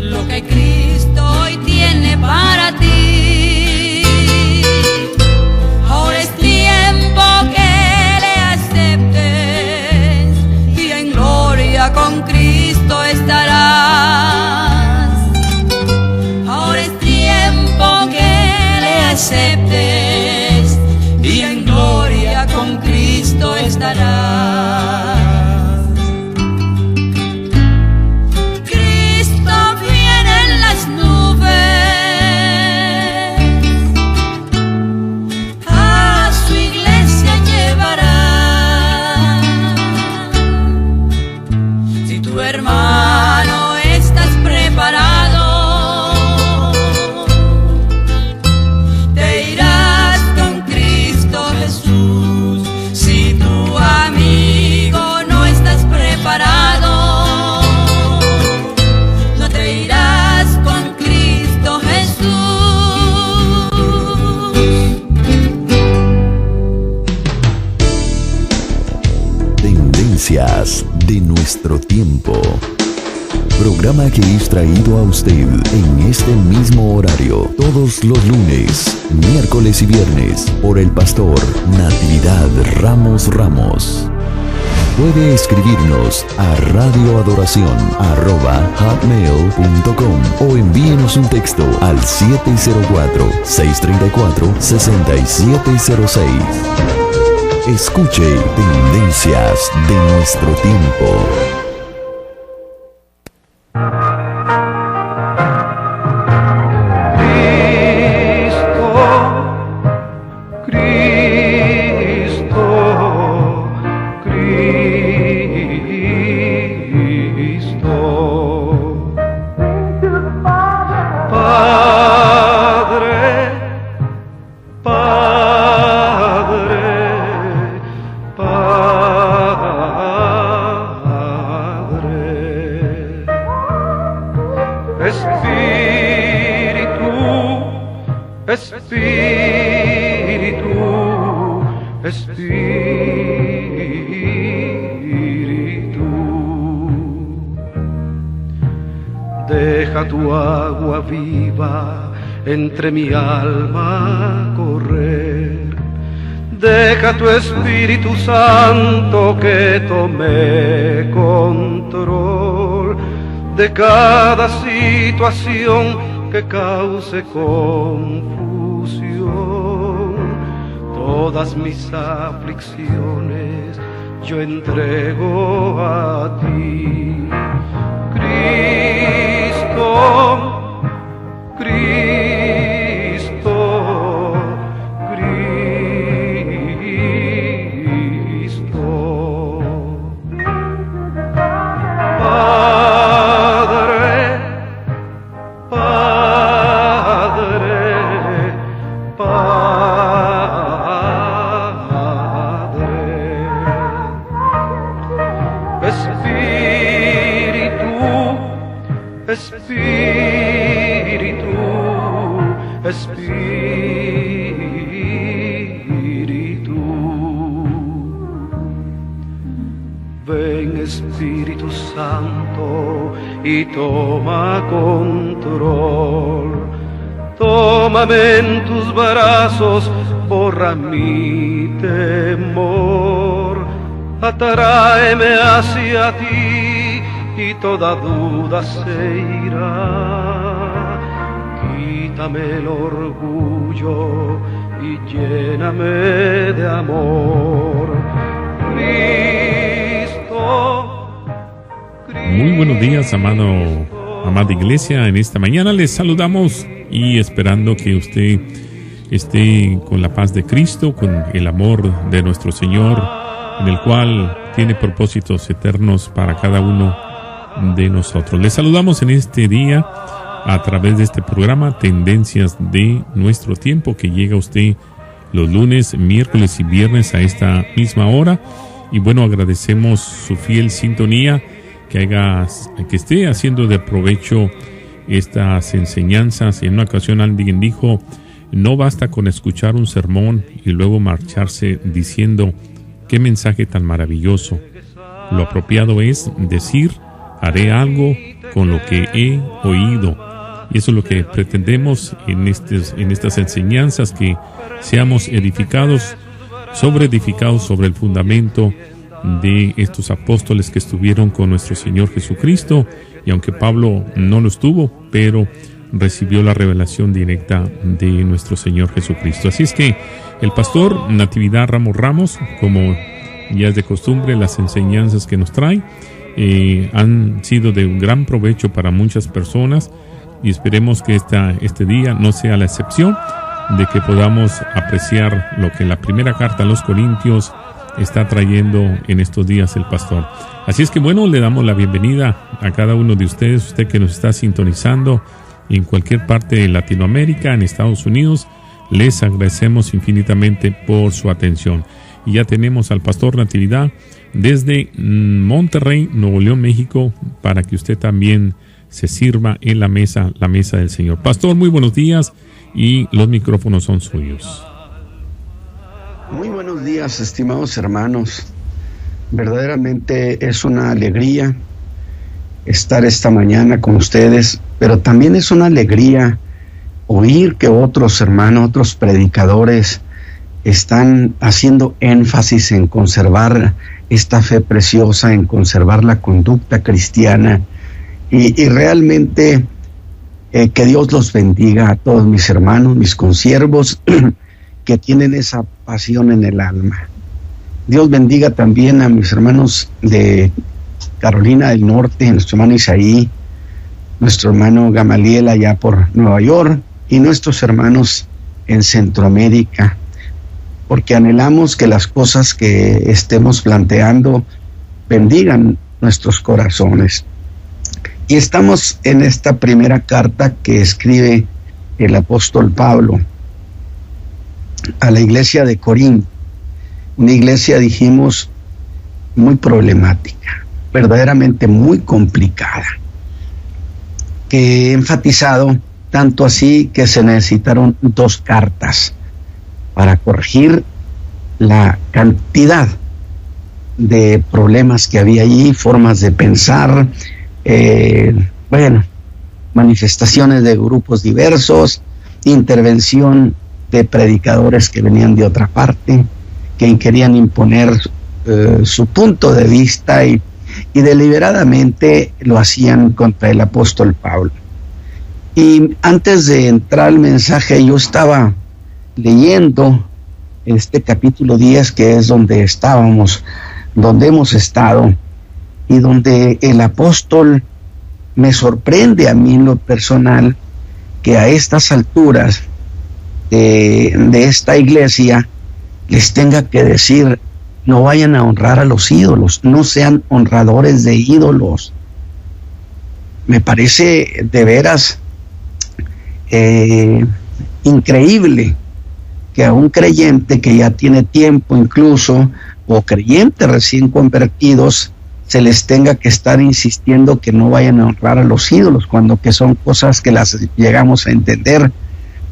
lo que Cristo hoy tiene para ti. Ahora es tiempo que le aceptes y en gloria con Cristo estarás. Ahora es tiempo que le aceptes y en gloria con Cristo estarás. De nuestro tiempo. Programa que es traído a usted en este mismo horario todos los lunes, miércoles y viernes por el pastor Natividad Ramos Ramos. Puede escribirnos a radioadoración@hotmail.com o envíenos un texto al 704-634-6706. Escuche Tendencias de nuestro tiempo. Deja tu agua viva entre mi alma correr. Deja tu Espíritu Santo que tome control de cada situación que cause confusión. Todas mis aflicciones yo entrego a ti. Cristo, Cristo, Cristo. Padre, Padre, Padre. Espíritu, Espíritu. Ven Espíritu Santo y toma control. Tómame en tus brazos, borra mi temor. Atráeme hacia ti y toda duda se irá. Quítame el orgullo y lléname de amor. Cristo, Cristo. Muy buenos días, amada iglesia. En esta mañana les saludamos y esperando que usted esté con la paz de Cristo, con el amor de nuestro Señor, en el cual tiene propósitos eternos para cada uno de nosotros. Les saludamos en este día a través de este programa Tendencias de nuestro tiempo, que llega a usted los lunes, miércoles y viernes a esta misma hora. Y bueno, agradecemos su fiel sintonía, que esté haciendo de provecho estas enseñanzas. En una ocasión alguien dijo: no basta con escuchar un sermón y luego marcharse diciendo: qué mensaje tan maravilloso. Lo apropiado es decir: haré algo con lo que he oído. Y eso es lo que pretendemos en estas enseñanzas, que seamos edificados sobre el fundamento de estos apóstoles que estuvieron con nuestro Señor Jesucristo. Y aunque Pablo no lo estuvo, pero recibió la revelación directa de nuestro Señor Jesucristo. Así es que el pastor Natividad Ramos, como ya es de costumbre, las enseñanzas que nos trae han sido de un gran provecho para muchas personas, y esperemos que este día no sea la excepción, de que podamos apreciar lo que en la primera carta a los Corintios está trayendo en estos días el pastor. Así es que bueno, le damos la bienvenida a cada uno de ustedes, usted que nos está sintonizando en cualquier parte de Latinoamérica, en Estados Unidos. Les agradecemos infinitamente por su atención. Y ya tenemos al pastor Natividad desde Monterrey, Nuevo León, México, para que usted también se sirva en la mesa del Señor. Pastor, muy buenos días, y los micrófonos son suyos. Muy buenos días, estimados hermanos. Verdaderamente es una alegría estar esta mañana con ustedes, pero también es una alegría oír que otros hermanos, otros predicadores están haciendo énfasis en conservar esta fe preciosa, en conservar la conducta cristiana, y realmente que Dios los bendiga a todos mis hermanos, mis consiervos que tienen esa pasión en el alma. Dios bendiga también a mis hermanos de Carolina del Norte, nuestro hermano Isaí, nuestro hermano Gamaliel allá por Nueva York, y nuestros hermanos en Centroamérica, porque anhelamos que las cosas que estemos planteando bendigan nuestros corazones. Y estamos en esta primera carta que escribe el apóstol Pablo a la iglesia de Corinto, una iglesia, dijimos, muy problemática, verdaderamente muy complicada, que he enfatizado tanto así que se necesitaron 2 cartas para corregir la cantidad de problemas que había allí, formas de pensar, manifestaciones de grupos diversos, intervención de predicadores que venían de otra parte, que querían imponer su punto de vista, y deliberadamente lo hacían contra el apóstol Pablo. Y antes de entrar al mensaje, yo estaba leyendo este capítulo 10, que es donde hemos estado, y donde el apóstol me sorprende a mí en lo personal que a estas alturas de esta iglesia les tenga que decir: no vayan a honrar a los ídolos, no sean honradores de ídolos. Me parece de veras increíble que a un creyente que ya tiene tiempo incluso, o creyentes recién convertidos, se les tenga que estar insistiendo que no vayan a honrar a los ídolos, cuando que son cosas que las llegamos a entender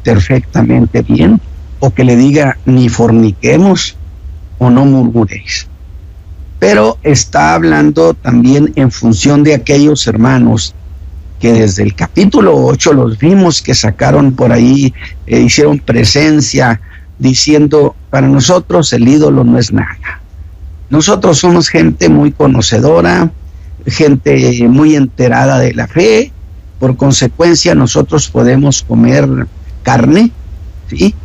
perfectamente bien, o que le diga: ni forniquemos o no murmuréis. Pero está hablando también en función de aquellos hermanos que desde el capítulo 8 los vimos que sacaron por ahí, hicieron presencia diciendo: para nosotros el ídolo no es nada. Nosotros somos gente muy conocedora, gente muy enterada de la fe, por consecuencia nosotros podemos comer carne, ¿sí?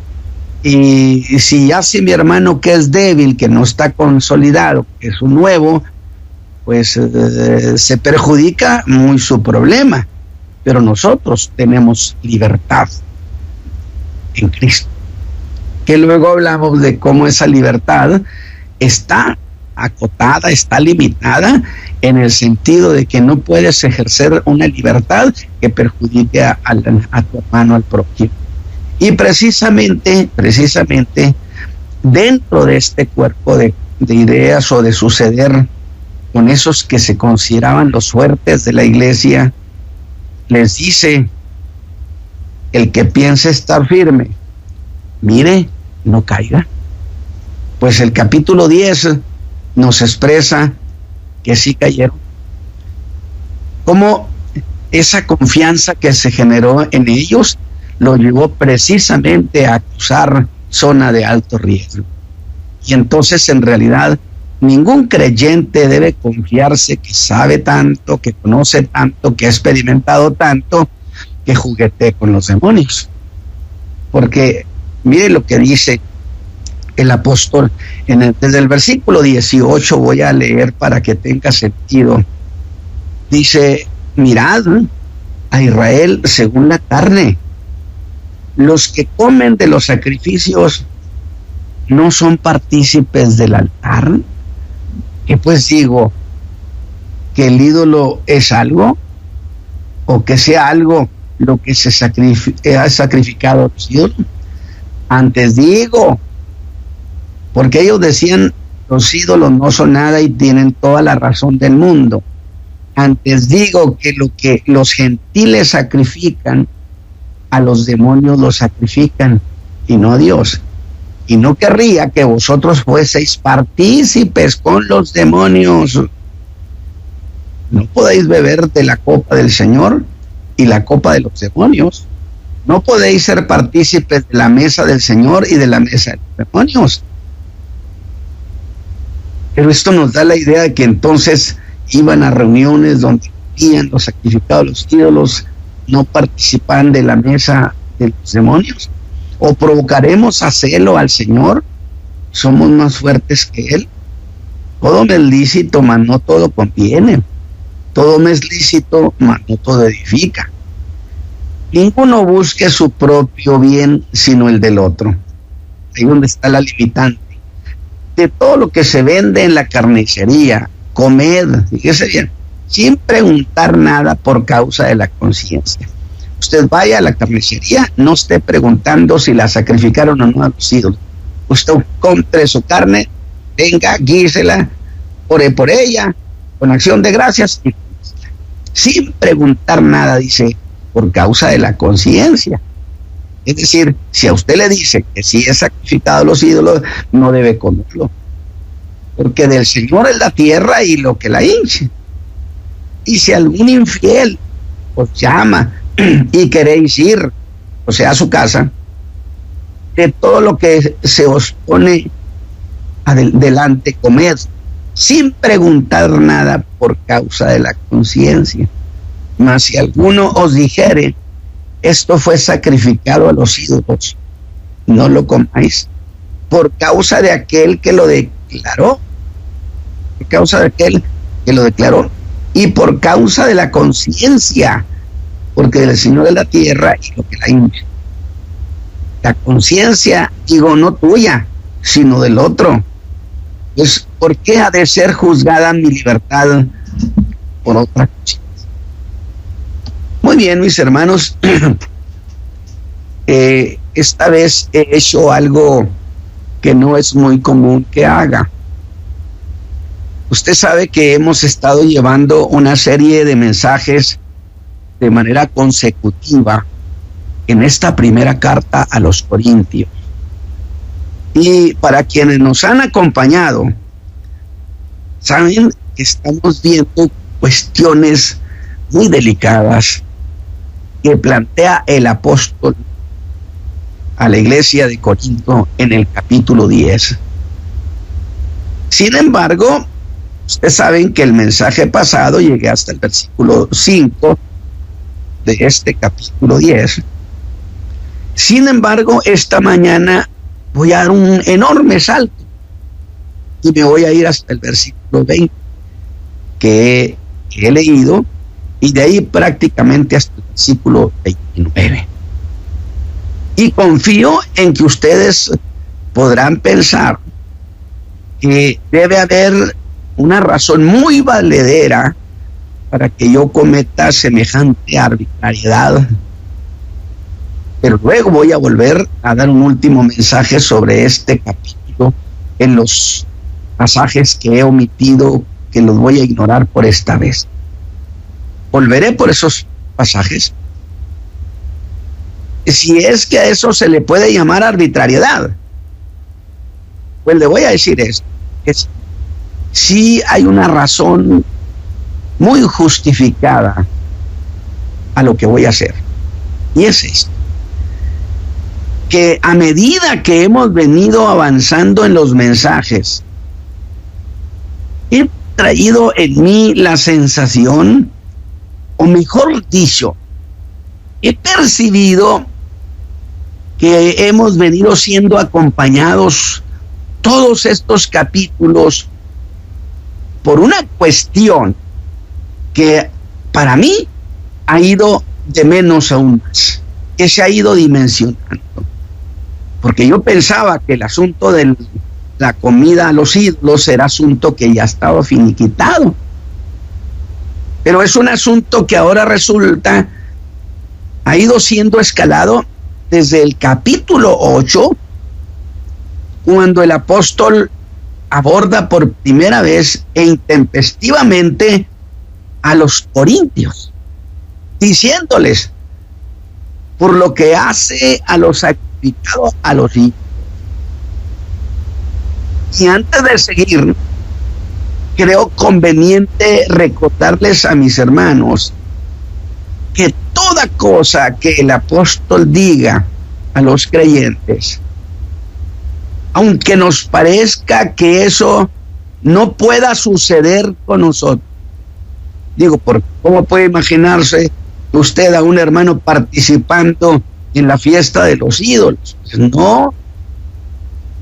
Y si hace mi hermano que es débil, que no está consolidado, que es un nuevo, pues se perjudica muy su problema. Pero nosotros tenemos libertad en Cristo. Que luego hablamos de cómo esa libertad está acotada, está limitada, en el sentido de que no puedes ejercer una libertad que perjudique a tu hermano, al prójimo. Y precisamente, dentro de este cuerpo de ideas o de suceder con esos que se consideraban los fuertes de la iglesia, les dice: el que piense estar firme, mire, no caiga. Pues el capítulo 10 nos expresa que sí cayeron. cómo esa confianza que se generó en ellos lo llevó precisamente a cruzar zona de alto riesgo. Y entonces, en realidad, ningún creyente debe confiarse que sabe tanto, que conoce tanto, que ha experimentado tanto, que juguetee con los demonios. Porque mire lo que dice el apóstol desde el versículo 18, voy a leer para que tenga sentido. Dice: mirad a Israel según la carne. Los que comen de los sacrificios no son partícipes del altar. ¿Qué pues digo? ¿Que el ídolo es algo? ¿O que sea algo lo que se ha sacrificado a los ídolos? Antes digo, porque ellos decían: los ídolos no son nada, y tienen toda la razón del mundo. Antes digo que lo que los gentiles sacrifican, a los demonios los sacrifican, y no a Dios. Y no querría que vosotros fueseis partícipes con los demonios. No podéis beber de la copa del Señor y la copa de los demonios. No podéis ser partícipes de la mesa del Señor y de la mesa de los demonios. Pero esto nos da la idea de que entonces iban a reuniones donde comían los sacrificados, los ídolos, no participan de la mesa de los demonios. ¿O provocaremos a celo al Señor? ¿Somos más fuertes que Él? Todo me es lícito, mas no todo conviene. Todo me es lícito, mas no todo edifica. Ninguno busque su propio bien, sino el del otro. Ahí donde está la limitante. De todo lo que se vende en la carnicería, comed, fíjese bien, sin preguntar nada por causa de la conciencia. Usted vaya a la carnicería, no esté preguntando si la sacrificaron o no a los ídolos. Usted compre su carne, venga, guísela, ore por ella, con acción de gracias, y sin preguntar nada, dice, por causa de la conciencia. Es decir, si a usted le dice que si es sacrificado a los ídolos, no debe comerlo, porque del Señor es la tierra y lo que la hinche. Y si algún infiel os llama y queréis ir, o sea, a su casa, de todo lo que se os pone delante, comed, sin preguntar nada por causa de la conciencia. Mas si alguno os dijere: esto fue sacrificado a los ídolos, no lo comáis, por causa de aquel que lo declaró, por causa de aquel que lo declaró, y por causa de la conciencia, porque del Señor es la tierra y lo que la hinche. La conciencia, digo, no tuya, sino del otro. Pues, ¿por qué ha de ser juzgada mi libertad por otra cosa? Muy bien, mis hermanos, esta vez he hecho algo que no es muy común que haga. Usted sabe que hemos estado llevando una serie de mensajes de manera consecutiva en esta primera carta a los Corintios. Y para quienes nos han acompañado, saben que estamos viendo cuestiones muy delicadas que plantea el apóstol a la iglesia de Corinto en el capítulo 10. Sin embargo, ustedes saben que el mensaje pasado llegué hasta el versículo 5 de este capítulo 10. Sin embargo, esta mañana voy a dar un enorme salto y me voy a ir hasta el versículo 20 que he leído, y de ahí prácticamente hasta el versículo 29. Y confío en que ustedes podrán pensar que debe haber una razón muy valedera para que yo cometa semejante arbitrariedad. Pero luego voy a volver a dar un último mensaje sobre este capítulo en los pasajes que he omitido, que los voy a ignorar por esta vez. Volveré por esos pasajes. Si es que a eso se le puede llamar arbitrariedad, pues le voy a decir esto, que sí hay una razón muy justificada a lo que voy a hacer. Y es esto: que a medida que hemos venido avanzando en los mensajes, he traído en mí la sensación, o mejor dicho, he percibido que hemos venido siendo acompañados todos estos capítulos por una cuestión que para mí ha ido de menos a un más, que se ha ido dimensionando. Porque yo pensaba que el asunto de la comida a los ídolos era asunto que ya estaba finiquitado. Pero es un asunto que ahora resulta, ha ido siendo escalado desde el capítulo 8, cuando el apóstol aborda por primera vez e intempestivamente a los corintios, diciéndoles por lo que hace a los sacrificados a los ídolos. Y antes de seguir, creo conveniente recordarles a mis hermanos que toda cosa que el apóstol diga a los creyentes, aunque nos parezca que eso no pueda suceder con nosotros, digo, ¿cómo puede imaginarse usted a un hermano participando en la fiesta de los ídolos? Pues no.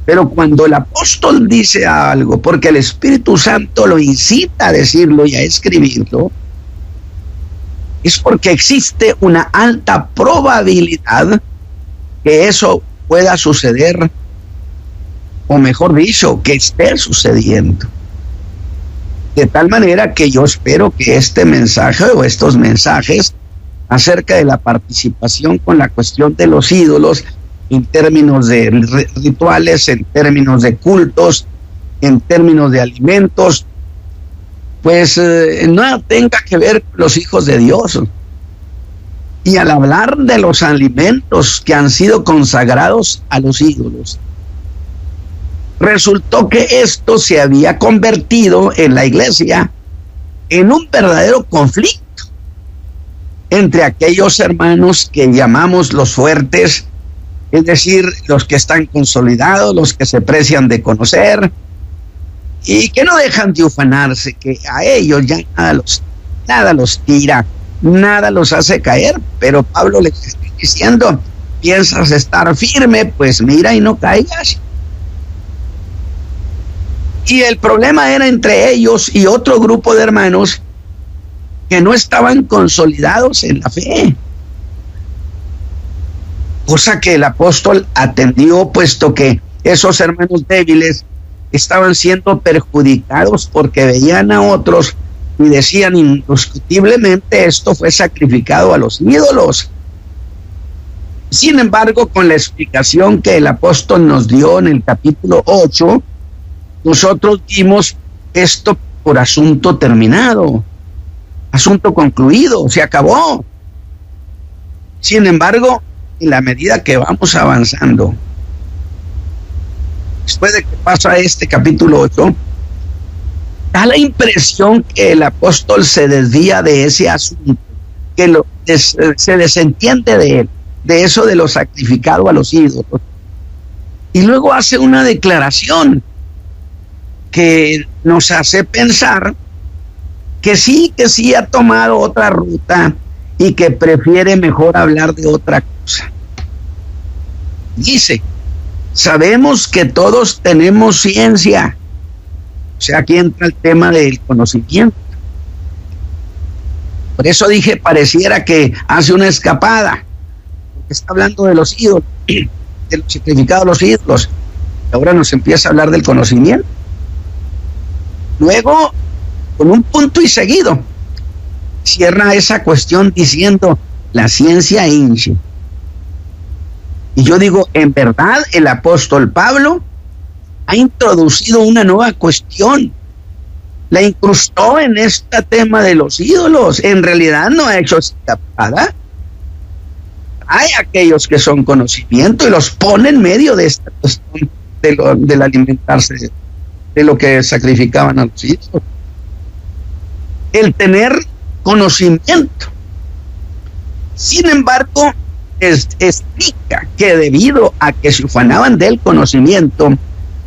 Pero cuando el apóstol dice algo, porque el Espíritu Santo lo incita a decirlo y a escribirlo, es porque existe una alta probabilidad que eso pueda suceder, o mejor dicho, que esté sucediendo. De tal manera que yo espero que este mensaje o estos mensajes acerca de la participación con la cuestión de los ídolos, en términos de rituales, en términos de cultos, en términos de alimentos, pues no tenga que ver con los hijos de Dios. Y al hablar de los alimentos que han sido consagrados a los ídolos, resultó que esto se había convertido en la iglesia en un verdadero conflicto entre aquellos hermanos que llamamos los fuertes, es decir, los que están consolidados, los que se precian de conocer y que no dejan de ufanarse, que a ellos ya nada los tira, nada los hace caer. Pero Pablo les está diciendo: piensas estar firme, pues mira y no caigas. Y el problema era entre ellos y otro grupo de hermanos que no estaban consolidados en la fe, cosa que el apóstol atendió, puesto que esos hermanos débiles estaban siendo perjudicados porque veían a otros y decían: indiscutiblemente esto fue sacrificado a los ídolos. Sin embargo, con la explicación que el apóstol nos dio en el capítulo 8, nosotros dimos esto por asunto terminado, asunto concluido, se acabó. Sin embargo, en la medida que vamos avanzando, después de que pasa este capítulo 8, da la impresión que el apóstol se desvía de ese asunto, que se desentiende de él, de eso de lo sacrificado a los ídolos, y luego hace una declaración que nos hace pensar que sí ha tomado otra ruta y que prefiere mejor hablar de otra cosa. Dice: sabemos que todos tenemos ciencia. O sea, aquí entra el tema del conocimiento. Por eso dije, pareciera que hace una escapada, porque está hablando de los ídolos, de los sacrificados a los ídolos. Ahora nos empieza a hablar del conocimiento. Luego, con un punto y seguido, cierra esa cuestión diciendo: la ciencia hinche. Y yo digo, en verdad el apóstol Pablo ha introducido una nueva cuestión, la incrustó en este tema de los ídolos. En realidad no ha hecho escapada. Hay aquellos que son conocimiento y los pone en medio de esta cuestión del alimentarse de lo que sacrificaban a los ídolos. el tener conocimiento. Sin embargo, explica que debido a que se ufanaban del conocimiento,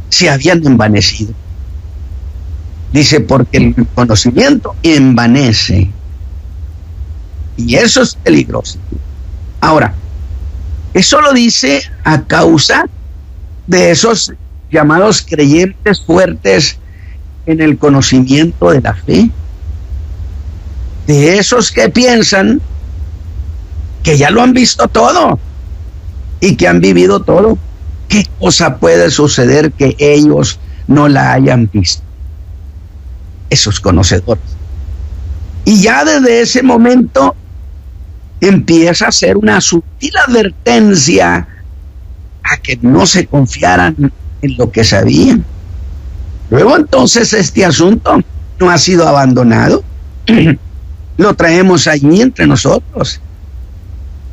se habían envanecido. Dice, porque el conocimiento envanece. Y eso es peligroso. Ahora, eso lo dice a causa de esos llamados creyentes fuertes en el conocimiento de la fe. De esos que piensan que ya lo han visto todo y que han vivido todo. ¿Qué cosa puede suceder que ellos no la hayan visto? Esos conocedores. Y ya desde ese momento empieza a ser una sutil advertencia a que no se confiaran en lo que sabían. Luego entonces este asunto no ha sido abandonado. Lo traemos allí entre nosotros.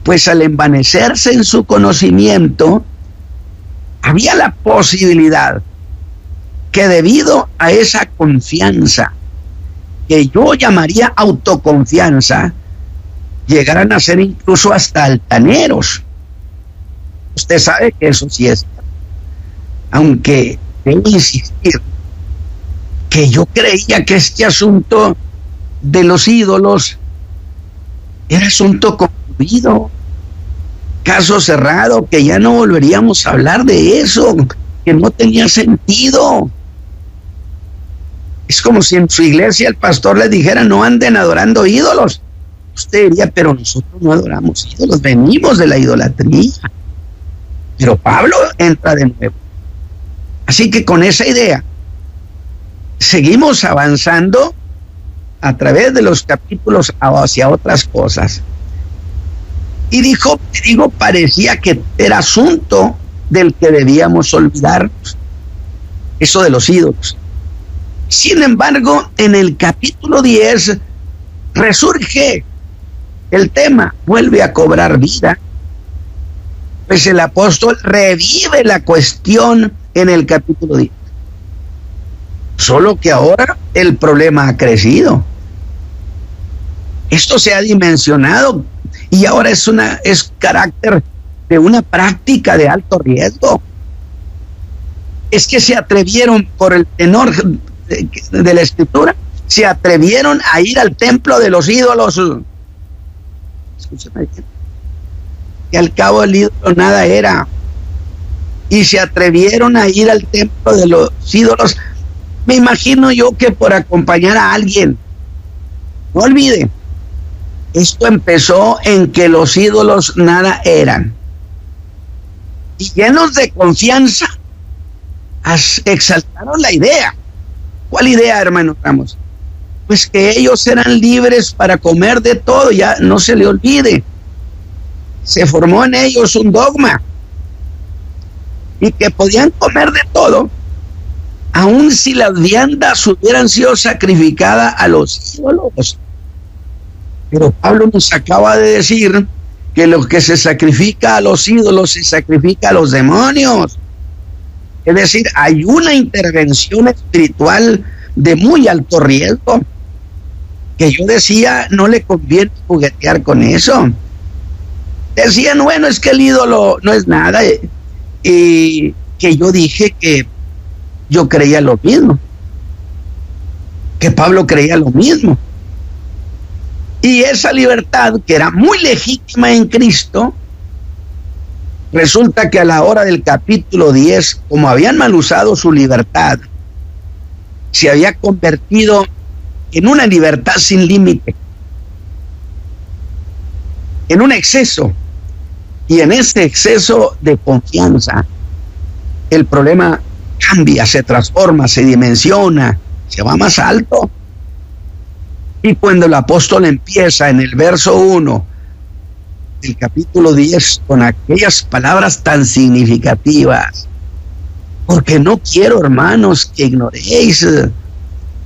Pues al envanecerse en su conocimiento, había la posibilidad que debido a esa confianza, que yo llamaría autoconfianza, llegaran a ser incluso hasta altaneros. Usted sabe que eso sí es. Aunque debo insistir que yo creía que este asunto de los ídolos era asunto concluido, caso cerrado, que ya no volveríamos a hablar de eso, que no tenía sentido. Es como si en su iglesia el pastor les dijera: no anden adorando ídolos. Usted diría: pero nosotros no adoramos ídolos, venimos de la idolatría. Pero Pablo entra de nuevo. Así que con esa idea seguimos avanzando a través de los capítulos hacia otras cosas. Y digo, parecía que era asunto del que debíamos olvidarnos, eso de los ídolos. Sin embargo, en el capítulo 10 resurge el tema, vuelve a cobrar vida. Pues el apóstol revive la cuestión en el capítulo 10. Solo que ahora el problema ha crecido. Esto se ha dimensionado y ahora es carácter de una práctica de alto riesgo. Es que se atrevieron, por el tenor de la escritura, se atrevieron a ir al templo de los ídolos. Escúchame bien. Que al cabo el ídolo nada era. Y se atrevieron a ir al templo de los ídolos. Me imagino yo que por acompañar a alguien. No olvide, esto empezó en que los ídolos nada eran. Y llenos de confianza, exaltaron la idea. ¿Cuál idea, hermano Ramos? Pues que ellos eran libres para comer de todo, ya no se le olvide. Se formó en ellos un dogma. Y que podían comer de todo, aun si las viandas hubieran sido sacrificadas a los ídolos. Pero Pablo nos acaba de decir que lo que se sacrifica a los ídolos se sacrifica a los demonios. Es decir, hay una intervención espiritual de muy alto riesgo, que yo decía, no le conviene juguetear con eso. Decían, bueno, es que el ídolo no es nada. Y que yo dije que yo creía lo mismo, que Pablo creía lo mismo. Y esa libertad, que era muy legítima en Cristo, resulta que a la hora del capítulo 10, como habían mal usado su libertad, se había convertido en una libertad sin límite, en un exceso. Y en ese exceso de confianza, el problema cambia, se transforma, se dimensiona, se va más alto. Y cuando el apóstol empieza en el verso 1 del capítulo 10 con aquellas palabras tan significativas, porque no quiero, hermanos, que ignoréis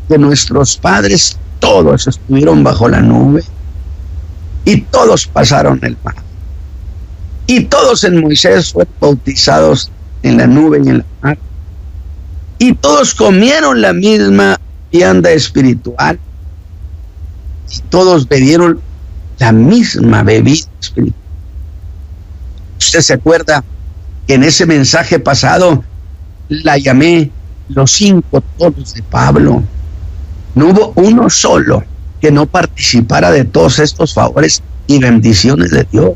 que nuestros padres todos estuvieron bajo la nube y todos pasaron el mar. Y todos en Moisés fueron bautizados en la nube y en la mar. Y todos comieron la misma vianda espiritual. y todos bebieron la misma bebida espiritual. Usted se acuerda que en ese mensaje pasado la llamé los 5 tonos de Pablo. No hubo uno solo que no participara de todos estos favores y bendiciones de Dios,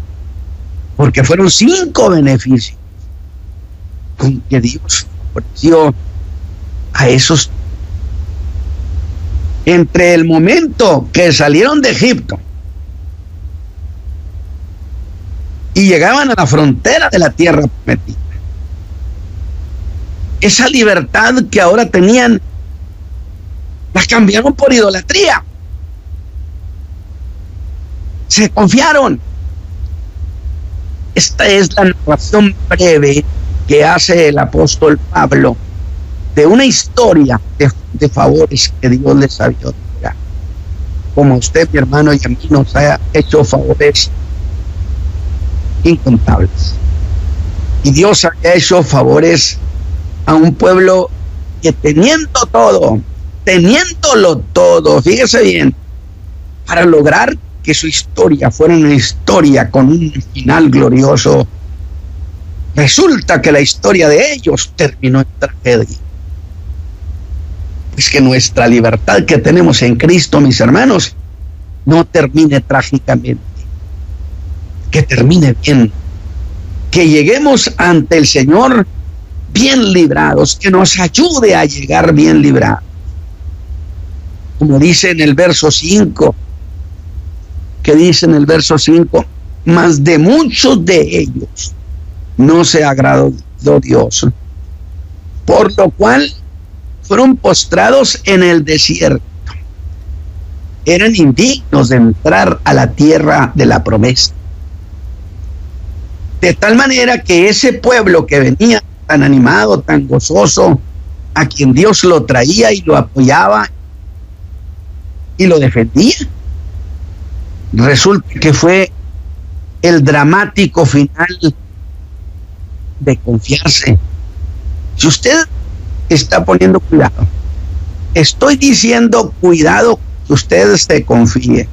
porque fueron 5 beneficios con que Dios favoreció a esos. Entre el momento que salieron de Egipto y llegaban a la frontera de la tierra prometida, esa libertad que ahora tenían la cambiaron por idolatría. Se confiaron. Esta es la narración breve que hace el apóstol Pablo de una historia de favores que Dios les había otorgado. Como usted, mi hermano, y a mí nos ha hecho favores incontables. Y Dios había hecho favores a un pueblo que teniéndolo todo, fíjese bien, para lograr que su historia fuera una historia con un final glorioso, resulta que la historia de ellos terminó en tragedia. Es que nuestra libertad que tenemos en Cristo, mis hermanos, no termine trágicamente, que termine bien, que lleguemos ante el Señor bien librados, que nos ayude a llegar bien librados. Como dice en el verso 5, mas de muchos de ellos no se agradó Dios, por lo cual fueron postrados en el desierto. Eran indignos de entrar a la tierra de la promesa. De tal manera que ese pueblo que venía tan animado, tan gozoso, a quien Dios lo traía y lo apoyaba y lo defendía, resulta que fue el dramático final de confiarse. Si usted está poniendo cuidado, estoy diciendo cuidado que usted se confíe,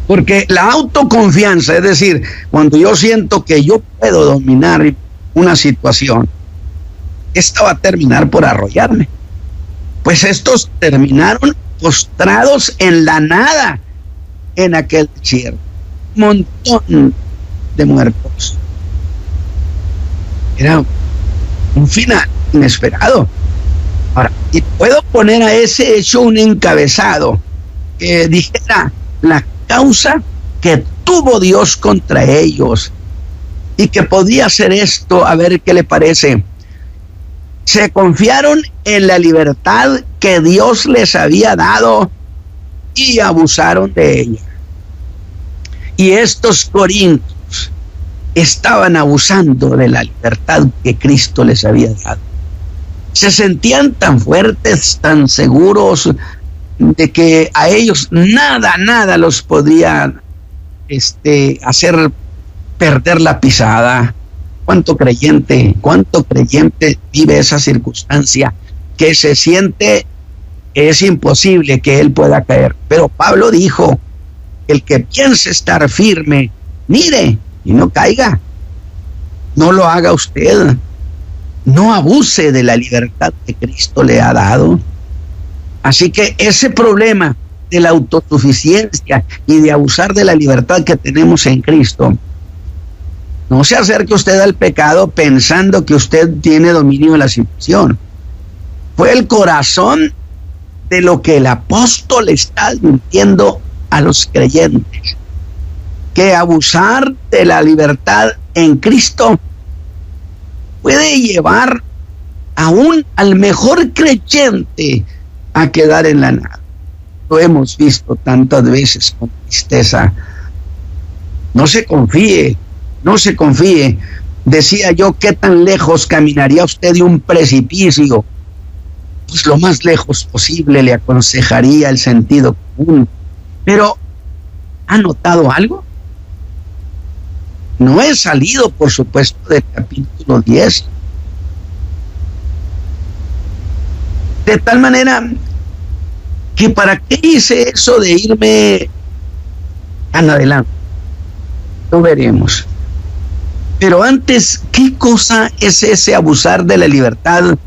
porque la autoconfianza, es decir, cuando yo siento que yo puedo dominar una situación, esta va a terminar por arrollarme. Pues estos terminaron postrados en la nada en aquel desierto, un montón de muertos. Era un final inesperado. Ahora, y puedo poner a ese hecho un encabezado que dijera la causa que tuvo Dios contra ellos, y que podía ser esto, a ver qué le parece. Se confiaron en la libertad que Dios les había dado y abusaron de ella. Y estos corintios estaban abusando de la libertad que Cristo les había dado. Se sentían tan fuertes, tan seguros de que a ellos nada los podría hacer perder la pisada. ¿Cuánto creyente vive esa circunstancia que se siente que es imposible que él pueda caer? Pero Pablo dijo: el que piense estar firme, mire y no caiga. No lo haga usted. No abuse de la libertad que Cristo le ha dado. Así que ese problema de la autosuficiencia y de abusar de la libertad que tenemos en Cristo, no se acerque usted al pecado pensando que usted tiene dominio de la situación. Fue el corazón de lo que el apóstol está advirtiendo a los creyentes, que abusar de la libertad en Cristo puede llevar aún al mejor creyente a quedar en la nada. Lo hemos visto tantas veces con tristeza. No se confíe. Decía yo, ¿qué tan lejos caminaría usted de un precipicio? Pues lo más lejos posible, le aconsejaría el sentido común. Pero, ¿ha notado algo? No he salido, por supuesto, del capítulo 10. De tal manera que para qué hice eso de irme tan adelante. Lo veremos. Pero antes, ¿qué cosa es ese abusar de la libertad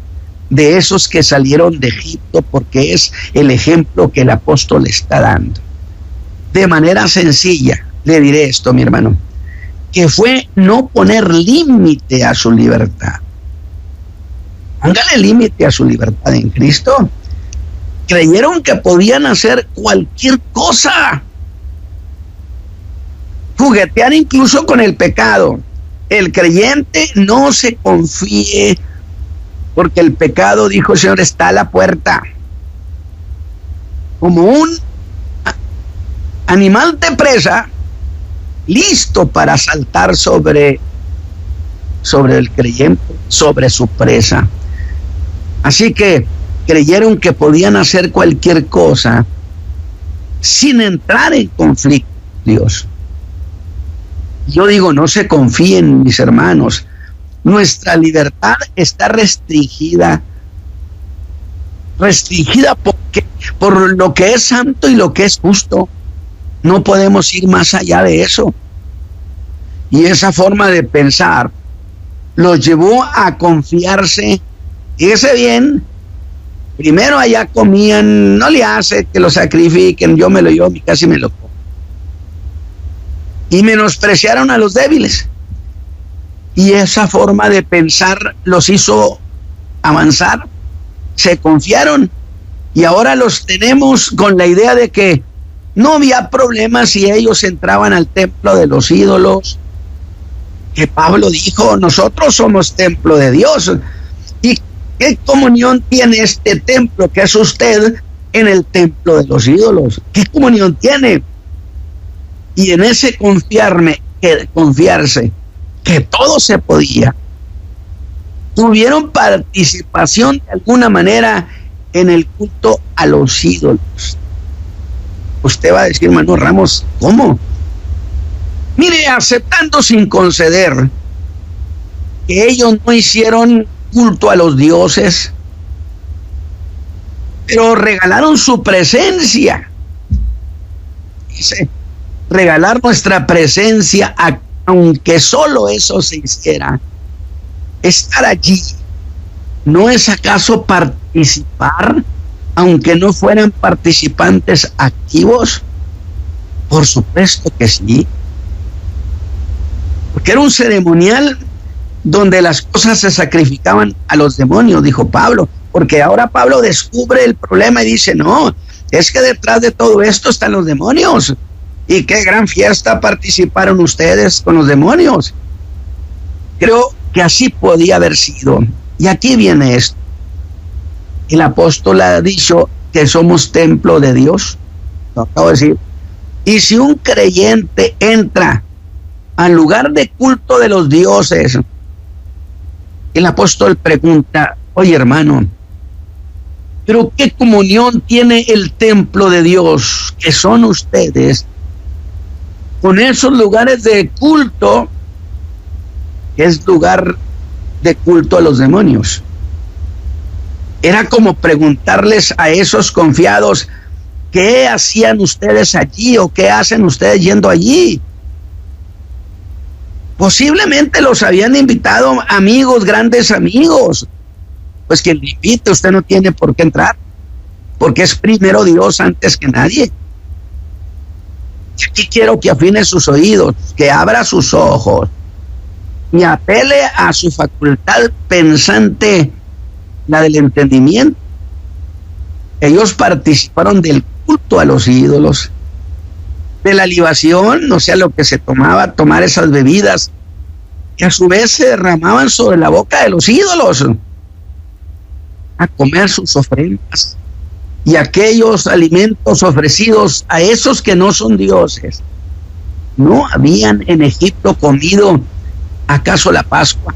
de esos que salieron de Egipto? Porque es el ejemplo que el apóstol está dando. De manera sencilla, le diré esto, mi hermano, que fue no poner límite a su libertad. Póngale límite a su libertad en Cristo. Creyeron que podían hacer cualquier cosa. Juguetear incluso con el pecado. El creyente no se confíe, porque el pecado, dijo el Señor, está a la puerta. Como un animal de presa, listo para saltar sobre el creyente, sobre su presa. Así que creyeron que podían hacer cualquier cosa sin entrar en conflicto con Dios. Yo digo, no se confíen, mis hermanos. Nuestra libertad está restringida por lo que es santo y lo que es justo. No podemos ir más allá de eso. Y esa forma de pensar los llevó a confiarse. Fíjese bien, primero allá comían, no le hace que lo sacrifiquen, yo me lo llevo a mi casa y me lo como. Y menospreciaron a los débiles. Y esa forma de pensar los hizo avanzar. Se confiaron. Y ahora los tenemos con la idea de que no había problema si ellos entraban al templo de los ídolos. Que Pablo dijo, nosotros somos templo de Dios. ¿Y qué comunión tiene este templo que es usted en el templo de los ídolos? ¿Qué comunión tiene? Y en ese confiarse que todo se podía, tuvieron participación de alguna manera en el culto a los ídolos. Usted va a decir, hermano Ramos, ¿cómo? Mire, aceptando sin conceder que ellos no hicieron culto a los dioses, pero regalaron su presencia. Dice, regalar nuestra presencia, aunque solo eso se hiciera, estar allí, ¿no es acaso participar, aunque no fueran participantes activos? Por supuesto que sí, porque era un ceremonial donde las cosas se sacrificaban a los demonios, dijo Pablo, porque ahora Pablo descubre el problema y dice, no, es que detrás de todo esto están los demonios. Y qué gran fiesta participaron ustedes con los demonios. Creo que así podía haber sido. Y aquí viene esto. El apóstol ha dicho que somos templo de Dios. Lo acabo de decir. Y si un creyente entra al lugar de culto de los dioses, el apóstol pregunta, oye hermano, ¿pero qué comunión tiene el templo de Dios, que son ustedes, con esos lugares de culto, que es lugar de culto a los demonios? Era como preguntarles a esos confiados, ¿qué hacían ustedes allí o qué hacen ustedes yendo allí? Posiblemente los habían invitado amigos, grandes amigos. Pues quien le invite, usted no tiene por qué entrar, porque es primero Dios antes que nadie. Y aquí quiero que afine sus oídos, que abra sus ojos y apele a su facultad pensante, la del entendimiento. Ellos participaron del culto a los ídolos, de la libación, o sea, lo que se tomaba, tomar esas bebidas que a su vez se derramaban sobre la boca de los ídolos, a comer sus ofrendas y aquellos alimentos ofrecidos a esos que no son dioses. ¿No habían en Egipto comido acaso la Pascua?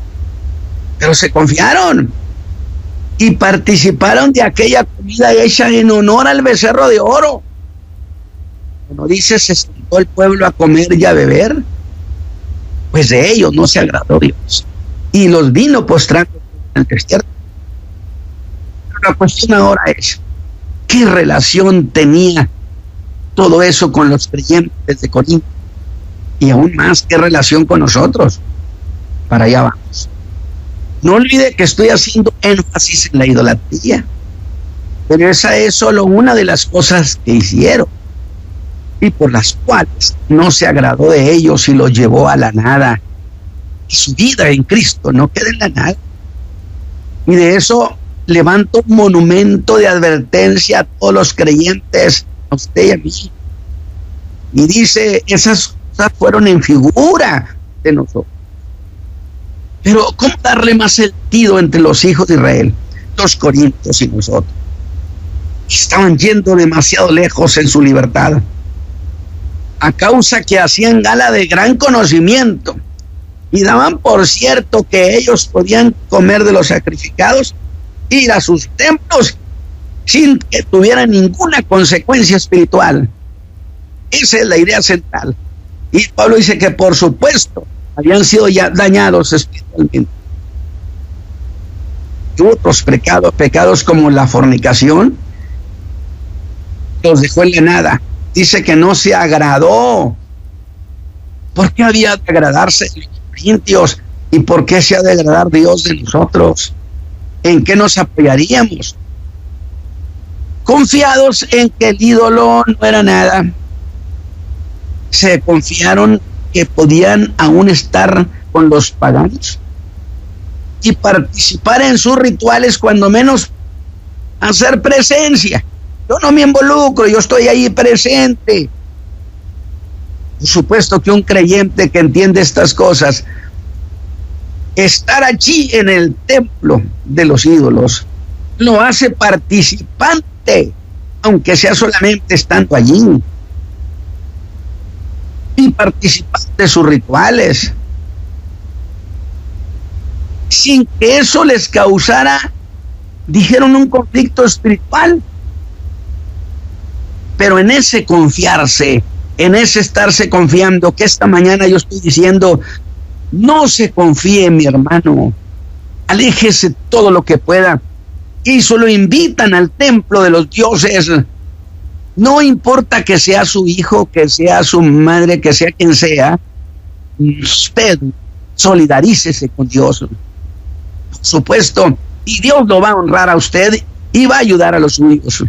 Pero se confiaron y participaron de aquella comida hecha en honor al becerro de oro. Como dice, se sentó el pueblo a comer y a beber, pues de ellos no se agradó Dios y los vino postrando en el desierto. Pero la cuestión ahora es, ¿Qué relación tenía todo eso con los creyentes de Corinto? Y aún más, ¿qué relación con nosotros? Para allá vamos. No olvide que estoy haciendo énfasis en la idolatría, pero esa es solo una de las cosas que hicieron y por las cuales no se agradó de ellos y los llevó a la nada. Y su vida en Cristo no queda en la nada. Y de eso levanto un monumento de advertencia a todos los creyentes, a usted y a mí. Y dice, esas cosas fueron en figura de nosotros. Pero ¿cómo darle más sentido entre los hijos de Israel, los corintios y nosotros? Estaban yendo demasiado lejos en su libertad, a causa que hacían gala de gran conocimiento y daban por cierto que ellos podían comer de los sacrificados, ir a sus templos sin que tuvieran ninguna consecuencia espiritual. Esa es la idea central. Y Pablo dice que por supuesto habían sido ya dañados espiritualmente. Y otros pecados como la fornicación, los dejó en la nada. Dice que no se agradó. ¿Por qué había de agradarse los corintios? ¿Y por qué se ha de agradar Dios de nosotros? ¿En qué nos apoyaríamos? Confiados en que el ídolo no era nada, se confiaron que podían aún estar con los paganos y participar en sus rituales, cuando menos hacer presencia. Yo no me involucro, yo estoy ahí presente. Por supuesto que un creyente que entiende estas cosas, estar allí en el templo de los ídolos lo hace participante, aunque sea solamente estando allí, y participar de sus rituales, sin que eso les causara, dijeron, un conflicto espiritual. Pero en ese confiarse, en ese estarse confiando, que esta mañana yo estoy diciendo, no se confíe, mi hermano, aléjese todo lo que pueda, y solo invitan al templo de los dioses. No importa que sea su hijo, que sea su madre, que sea quien sea, usted solidarícese con Dios, por supuesto, y Dios lo va a honrar a usted y va a ayudar a los suyos.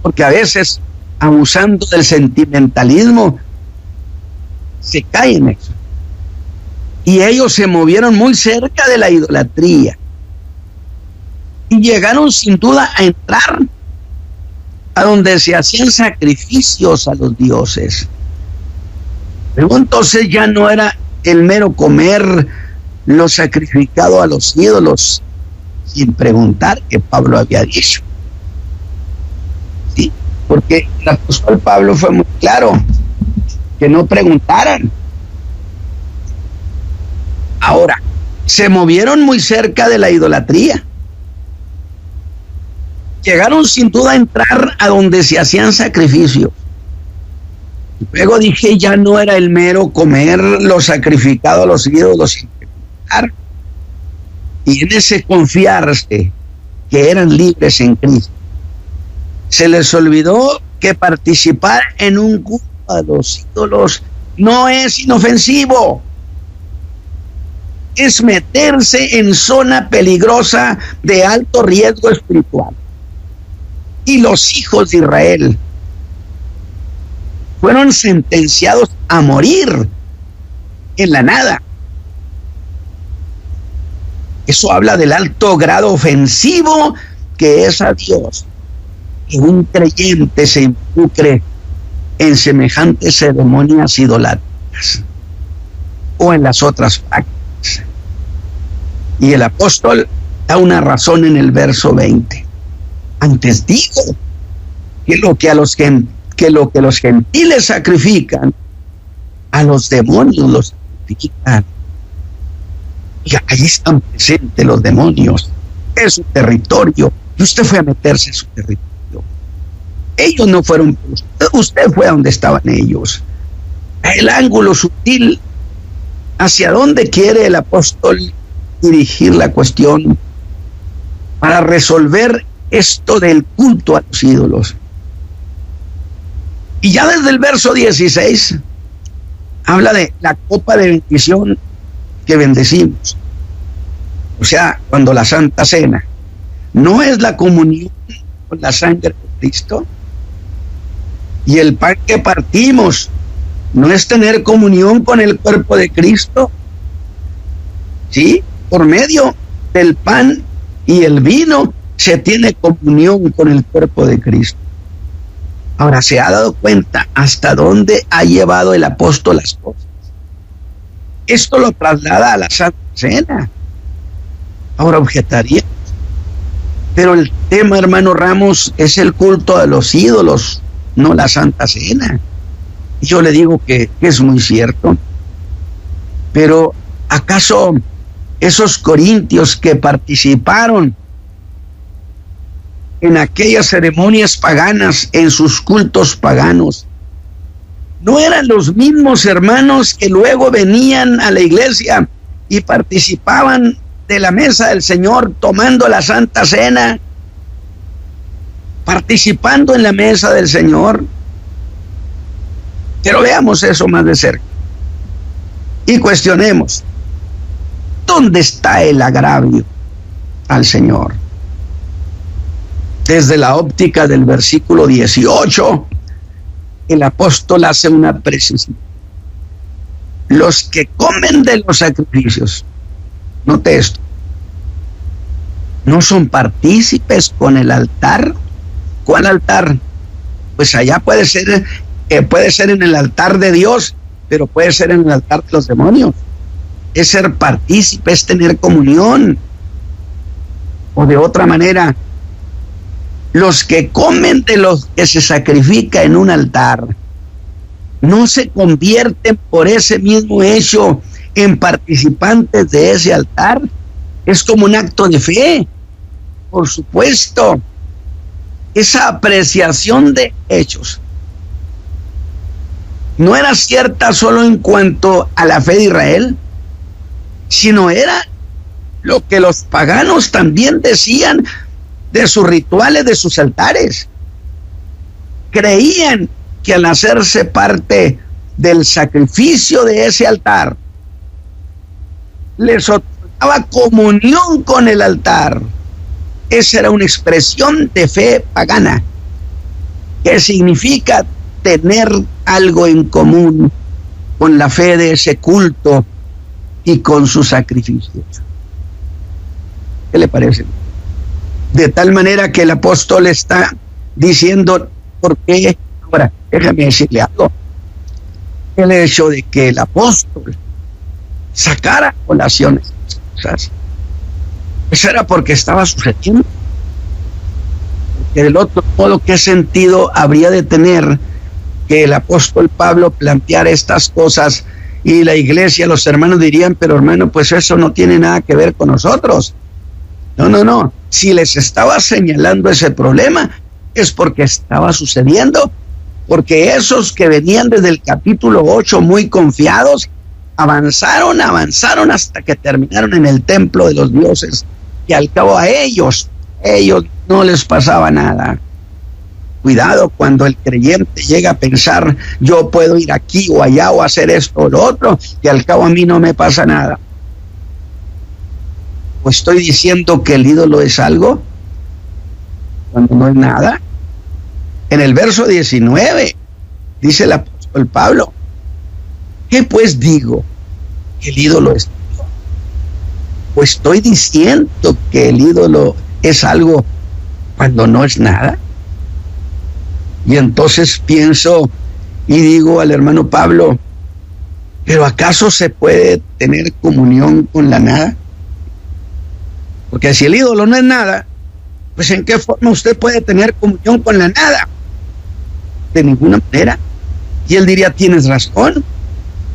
Porque a veces, abusando del sentimentalismo, se cae en eso. Y ellos se movieron muy cerca de la idolatría y llegaron sin duda a entrar a donde se hacían sacrificios a los dioses. Pero entonces ya no era el mero comer lo sacrificado a los ídolos sin preguntar, que Pablo había dicho. ¿Sí? Porque el apóstol Pablo fue muy claro, que no preguntaran. Ahora, se movieron muy cerca de la idolatría. Llegaron sin duda a entrar a donde se hacían sacrificios. Luego dije, ya no era el mero comer lo sacrificado a los ídolos sin preguntar. Y en ese confiarse que eran libres en Cristo, se les olvidó que participar en un culto a los ídolos no es inofensivo. Es meterse en zona peligrosa de alto riesgo espiritual. Y los hijos de Israel fueron sentenciados a morir en la nada. Eso habla del alto grado ofensivo que es a Dios, que un creyente se involucre en semejantes ceremonias idolátricas o en las otras prácticas. Y el apóstol da una razón en el verso 20. Antes digo que lo que los gentiles sacrifican, a los demonios los sacrifican. Y ahí están presentes los demonios. Es su territorio. Y usted fue a meterse en su territorio. Ellos no fueron, usted fue a donde estaban ellos. El ángulo sutil, hacia dónde quiere el apóstol dirigir la cuestión para resolver esto del culto a los ídolos. Y ya desde el verso 16 habla de la copa de bendición que bendecimos. O sea, cuando la Santa Cena no es la comunión con la sangre de Cristo, y el pan que partimos no es tener comunión con el cuerpo de Cristo, ¿sí? Por medio del pan y el vino se tiene comunión con el cuerpo de Cristo. Ahora, ¿se ha dado cuenta hasta dónde ha llevado el apóstol las cosas? Esto lo traslada a la Santa Cena. Ahora objetaría, pero el tema, hermano Ramos, es el culto a los ídolos, no la Santa Cena. Y yo le digo que es muy cierto. Pero ¿acaso esos corintios que participaron en aquellas ceremonias paganas, en sus cultos paganos, no eran los mismos hermanos que luego venían a la iglesia y participaban de la mesa del Señor, tomando la Santa Cena, participando en la mesa del Señor? Pero veamos eso más de cerca y cuestionemos, ¿dónde está el agravio al Señor? Desde la óptica del versículo 18, el apóstol hace una precisión. Los que comen de los sacrificios, note esto, no son partícipes con el altar. ¿Cuál altar? Pues allá puede ser en el altar de Dios, pero puede ser en el altar de los demonios. Es ser partícipe, es tener comunión. O de otra manera, los que comen de los que se sacrifica en un altar no se convierten por ese mismo hecho en participantes de ese altar. Es como un acto de fe, por supuesto. Esa apreciación de hechos no era cierta solo en cuanto a la fe de Israel, sino era lo que los paganos también decían de sus rituales, de sus altares. Creían que al hacerse parte del sacrificio de ese altar, les otorgaba comunión con el altar. Esa era una expresión de fe pagana, que significa tener algo en común con la fe de ese culto y con sus sacrificios. ¿Qué le parece? De tal manera que el apóstol está diciendo, ¿por qué? Ahora, déjame decirle algo. El hecho de que el apóstol sacara a colación estas cosas, eso era porque estaba sucediendo. Porque del otro modo, ¿qué sentido habría de tener que el apóstol Pablo planteara estas cosas y la iglesia, los hermanos dirían, pero hermano, pues eso no tiene nada que ver con nosotros? No. Si les estaba señalando ese problema, es porque estaba sucediendo, porque esos que venían desde el capítulo 8 muy confiados, avanzaron hasta que terminaron en el templo de los dioses, y al cabo a ellos no les pasaba nada. Cuidado cuando el creyente llega a pensar, yo puedo ir aquí o allá o hacer esto o lo otro, y al cabo a mí no me pasa nada. ¿O estoy diciendo que el ídolo es algo cuando no es nada? En el verso 19 dice el apóstol Pablo, ¿qué pues digo? ¿Que el ídolo es algo? ¿O estoy diciendo que el ídolo es algo cuando no es nada? Y entonces pienso y digo al hermano Pablo, ¿pero acaso se puede tener comunión con la nada? Porque si el ídolo no es nada, pues ¿en qué forma usted puede tener comunión con la nada? De ninguna manera. Y él diría, tienes razón,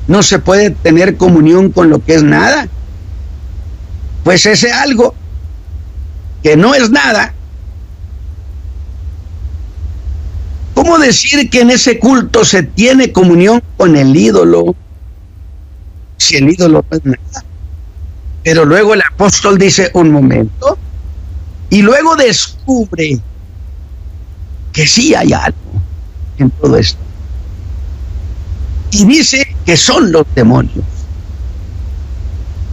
no se puede tener comunión con lo que es nada. Pues ese algo que no es nada, ¿cómo decir que en ese culto se tiene comunión con el ídolo si el ídolo no es nada? Pero luego el apóstol dice, un momento, Y luego descubre que sí hay algo en todo esto. Y dice que son los demonios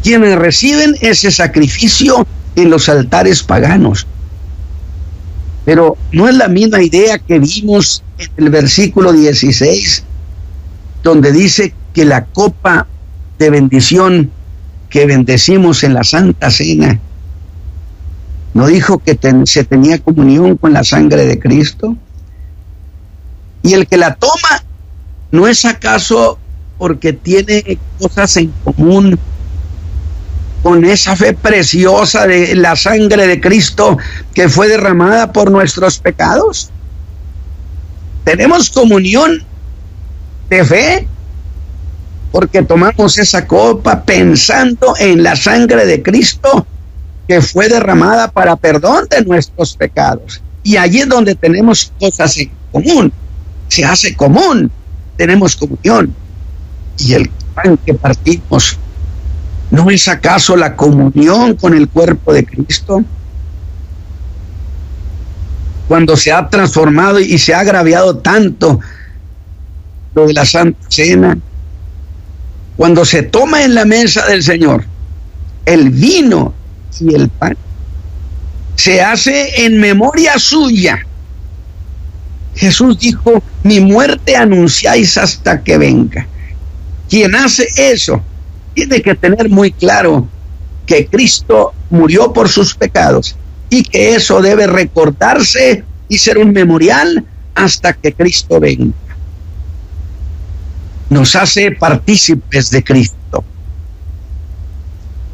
quienes reciben ese sacrificio en los altares paganos. Pero no es la misma idea que vimos en el versículo 16, donde dice que la copa de bendición que bendecimos en la Santa Cena, ¿no dijo que se tenía comunión con la sangre de Cristo? Y el que la toma, ¿no es acaso porque tiene cosas en común con esa fe preciosa de la sangre de Cristo que fue derramada por nuestros pecados? Tenemos comunión de fe porque tomamos esa copa pensando en la sangre de Cristo que fue derramada para perdón de nuestros pecados. Y allí es donde tenemos cosas en común. Se hace común, tenemos comunión. Y el pan que partimos, ¿no es acaso la comunión con el cuerpo de Cristo? Cuando se ha transformado y se ha agraviado tanto lo de la Santa Cena, cuando se toma en la mesa del Señor el vino y el pan, se hace en memoria suya. Jesús dijo: mi muerte anunciáis hasta que venga. Quien hace eso tiene que tener muy claro que Cristo murió por sus pecados y que eso debe recordarse y ser un memorial hasta que Cristo venga. Nos hace partícipes de Cristo.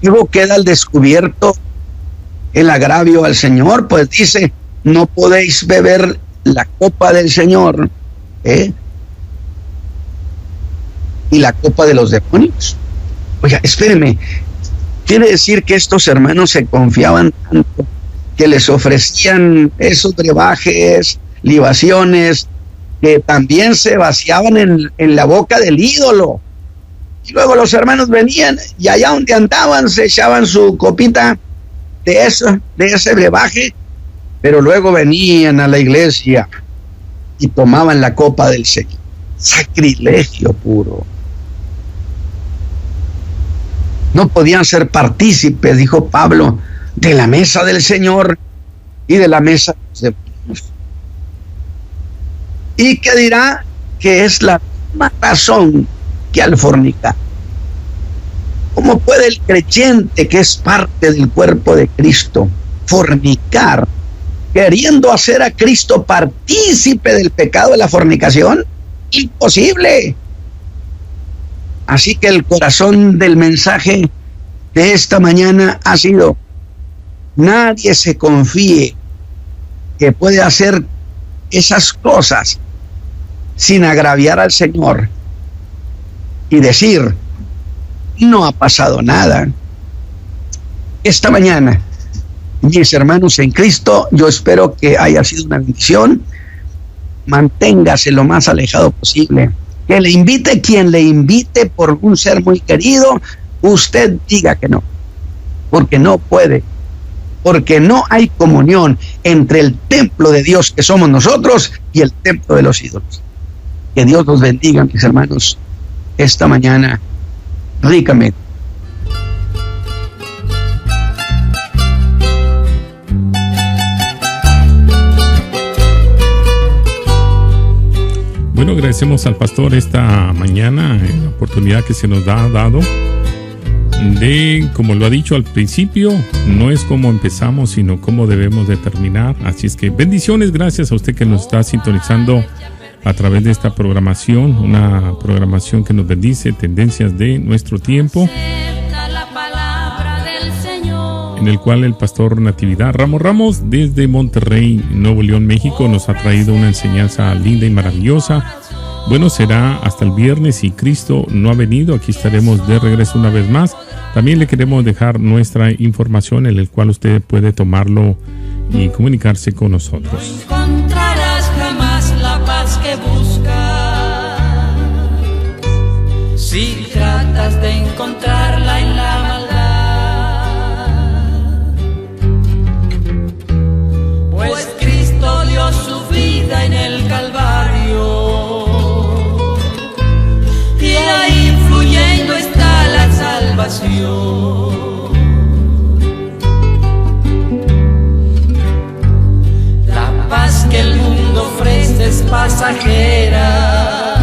Luego queda al descubierto el agravio al Señor, pues dice: no podéis beber la copa del Señor, y la copa de los demonios. Oiga, espéreme, quiere decir que estos hermanos se confiaban tanto que les ofrecían esos brebajes, libaciones, que también se vaciaban en la boca del ídolo. Y luego los hermanos venían y allá donde andaban se echaban su copita de ese brebaje, pero luego venían a la iglesia y tomaban la copa del Señor. Sacrilegio puro. No podían ser partícipes, dijo Pablo, de la mesa del Señor y de la mesa de los demonios. Y que dirá que es la misma razón que al fornicar. ¿Cómo puede el creyente, que es parte del cuerpo de Cristo, fornicar, queriendo hacer a Cristo partícipe del pecado de la fornicación? Imposible. Así que el corazón del mensaje de esta mañana ha sido: nadie se confíe que puede hacer esas cosas sin agraviar al Señor y decir: no ha pasado nada. Esta mañana, mis hermanos en Cristo, yo espero que haya sido una bendición. Manténgase lo más alejado posible. Que le invite quien le invite por un ser muy querido, usted diga que no, porque no puede, porque no hay comunión entre el templo de Dios que somos nosotros y el templo de los ídolos. Que Dios los bendiga, mis hermanos, esta mañana ricamente. Bueno, agradecemos al pastor esta mañana la oportunidad que se nos ha dado de, como lo ha dicho al principio, no es cómo empezamos, sino cómo debemos de terminar. Así es que bendiciones, gracias a usted que nos está sintonizando a través de esta programación, una programación que nos bendice, tendencias de nuestro tiempo, en el cual el pastor Natividad Ramos desde Monterrey, Nuevo León, México, nos ha traído una enseñanza linda y maravillosa. Bueno, será hasta el viernes si Cristo no ha venido. Aquí estaremos de regreso una vez más. También le queremos dejar nuestra información en el cual usted puede tomarlo y comunicarse con nosotros. No encontrarás jamás la paz que buscas si tratas de encontrarla en la maldad. salvación. La paz que el mundo ofrece es pasajera.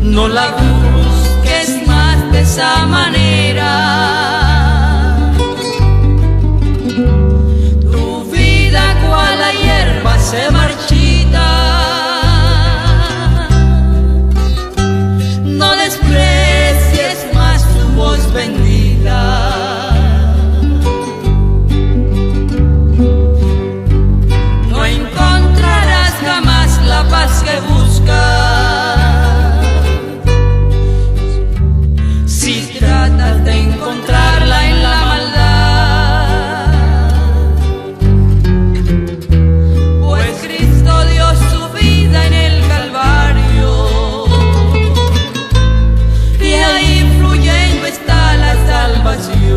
No la busques más de esa manera. Tu vida cual la hierba se marchita. No desprecies más su voz bendita. No encontrarás jamás la paz que buscas. Tratas de encontrarla en la maldad, pues Cristo dio su vida en el Calvario, y ahí fluyendo está la salvación.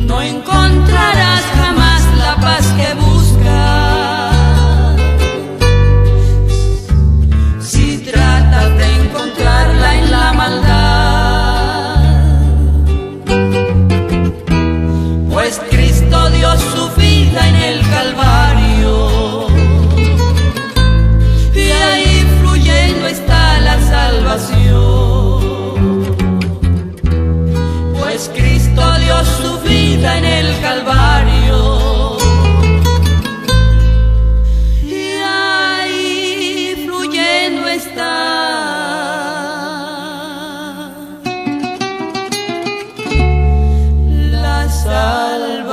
No encontrarás jamás la paz que buscas. Si tratas de encontrarla en la maldad, pues Cristo dio su vida en el Calvario, y ahí fluyendo está la salvación. Pues Cristo dio su vida en el Calvario, y ahí fluyendo está la salvación.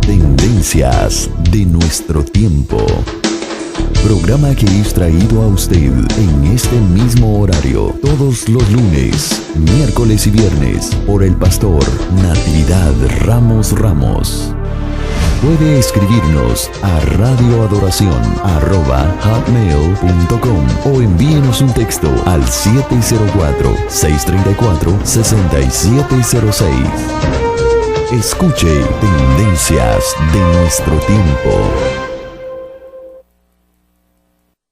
Tendencias de nuestro tiempo. Programa que es traído a usted en este mismo horario todos los lunes, miércoles y viernes por el pastor Natividad Ramos. Puede escribirnos a radioadoración@hotmail.com o envíenos un texto al 704-634-6706. Escuche Tendencias de nuestro tiempo.